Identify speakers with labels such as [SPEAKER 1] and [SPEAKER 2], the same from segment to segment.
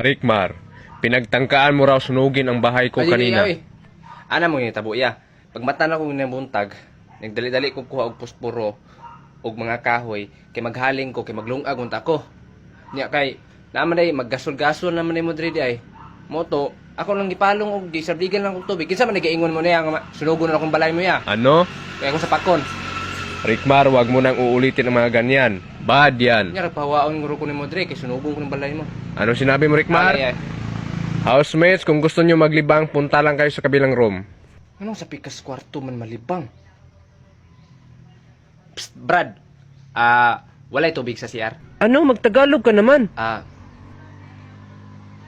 [SPEAKER 1] Rickmar, pinagtangkaan mo raw sunugin ang bahay ko kanina.
[SPEAKER 2] Ana mo yung tabo, ya. Pag mata na kong nabuntag, nagdali-dali ko kuha og puspuro og mga kahoy, kay maghaling ko, kay maglungag unta ko. Nya kay, naman ay maggasol-gasol naman ay mo diri ay. Moto, ako lang gipalong og gisabligan lang og tubig. Kinsa man nagaingon mo niya nga sunugon na akong balay mo ya.
[SPEAKER 1] Ano?
[SPEAKER 2] Kaya ako sa pakon.
[SPEAKER 1] Rickmar, wag mo nang uulitin ang mga ganyan. Bad yan.
[SPEAKER 2] Nya pawaon nguro ko ni mo diri kay sunugon ko ng balay mo.
[SPEAKER 1] Ano sinabi mo, Rickmar?
[SPEAKER 2] Ay.
[SPEAKER 1] Housemates, kung gusto nyo maglibang, punta lang kayo sa kabilang room.
[SPEAKER 2] Anong sa pikas kwarto man malibang? Psst, Brad. Walay tubig sa CR.
[SPEAKER 3] Ano, magtagalog ka naman.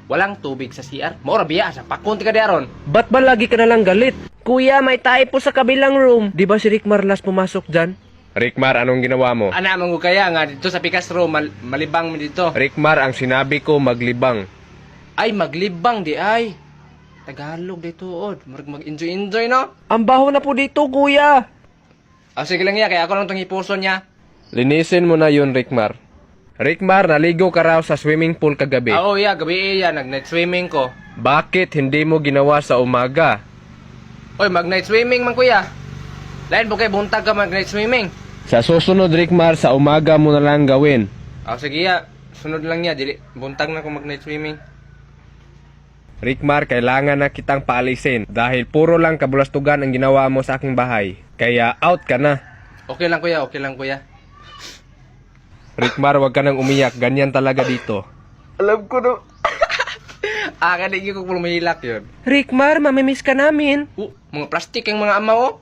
[SPEAKER 2] Walang tubig sa CR. Maura biya sa pakunti ka diaron.
[SPEAKER 3] Ba't ba lagi ka nalang galit? Kuya, may tayo po sa kabilang room. Di ba si Rick Marlas pumasok dyan?
[SPEAKER 1] Rickmar, anong ginawa mo?
[SPEAKER 2] Ana man ko kaya nga dito sa pikas room malibang mi dito.
[SPEAKER 1] Rickmar, ang sinabi ko maglibang.
[SPEAKER 2] Ay maglibang di ay. Tagalog dito od. Mag-enjoy no.
[SPEAKER 3] Ang baho na po dito, kuya.
[SPEAKER 2] Sige lang ya kaya ako lang tong ipuson niya.
[SPEAKER 1] Linisin mo na yun, Rickmar. Rickmar, naligo ka raw sa swimming pool kagabi.
[SPEAKER 2] Oo ya, gabi ya nag-night swimming ko.
[SPEAKER 1] Bakit hindi mo ginawa sa umaga?
[SPEAKER 2] Oy, mag-night swimming man kuya. Lain po kay buntag ka mag-night swimming.
[SPEAKER 1] Sa susunod, Rickmar, sa umaga mo na lang gawin.
[SPEAKER 2] Sige ya, sunod lang ya, dili buntag na ko mag-night swimming.
[SPEAKER 1] Rickmar, kailangan na kitang paalisin dahil puro lang kabulastugan ang ginawa mo sa aking bahay. Kaya out ka na.
[SPEAKER 2] Okay lang kuya, okay lang kuya.
[SPEAKER 1] Rickmar, wag ka nang umiyak. Ganyan talaga dito.
[SPEAKER 2] Alam ko no. Kanigi ko kung mahilak yun.
[SPEAKER 3] Rick Mar, mamimiss ka namin.
[SPEAKER 2] Mga plastic yung mga ama oh.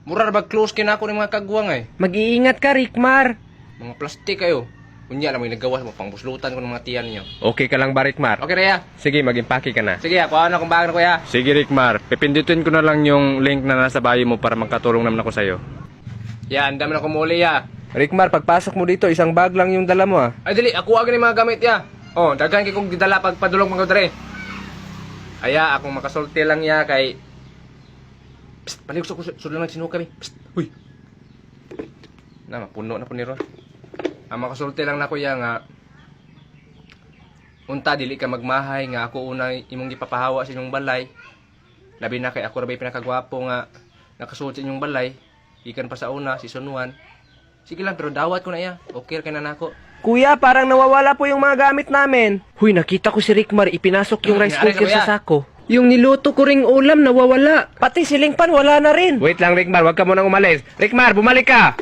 [SPEAKER 2] Mura na close kina ako ng mga kagwang eh.
[SPEAKER 3] Mag-iingat ka, Rick Mar.
[SPEAKER 2] Mga plastic kayo. Kunya lang may nagawa mo pangbuslutan ko ng mga tiyan niyo.
[SPEAKER 1] Okay ka lang ba, Rickmar?
[SPEAKER 2] Okay Rhea.
[SPEAKER 1] Sige, mag-impake ka na.
[SPEAKER 2] Sige, kuha na kung bago na kuya.
[SPEAKER 1] Sige, Rickmar. Pipindutin ko na lang yung link na nasa bio mo para magkatulong naman ako sa'yo.
[SPEAKER 2] Yan, dami na kumuli ya.
[SPEAKER 1] Rickmar, pagpasok mo dito, isang bag lang yung dala mo ah.
[SPEAKER 2] Ay dali, ako agad yung mga gamit ya. Oh, daghan kay kong gidala pagpadulong mga dre. Aya, akong makasulti lang ya kay... Psst, balik ko sulo lang sinuka kami. Psst, huy. Na, mapuno na po ni Ron. Ang makasulti lang na ko ya nga... Unta, dili ka magmahay nga ako una imong gipapahawa sa inyong balay. Labi na kay ako rabay pinakagwapo nga nakasuot sa inyong balay. Ikan pa sa una, season 1. Sige lang, pero dawat ko na iya. Okay ka na nako.
[SPEAKER 3] Kuya, parang nawawala po yung mga gamit namin. Huy, nakita ko si Rick Mar, ipinasok yung rice
[SPEAKER 2] Nangyari
[SPEAKER 3] cooker
[SPEAKER 2] na,
[SPEAKER 3] sa sako. Yung niluto ko ring ulam, nawawala. Pati siling pan, wala na rin.
[SPEAKER 1] Wait lang, Rickmar. Wag ka munang umalis. Rickmar, bumalik ka!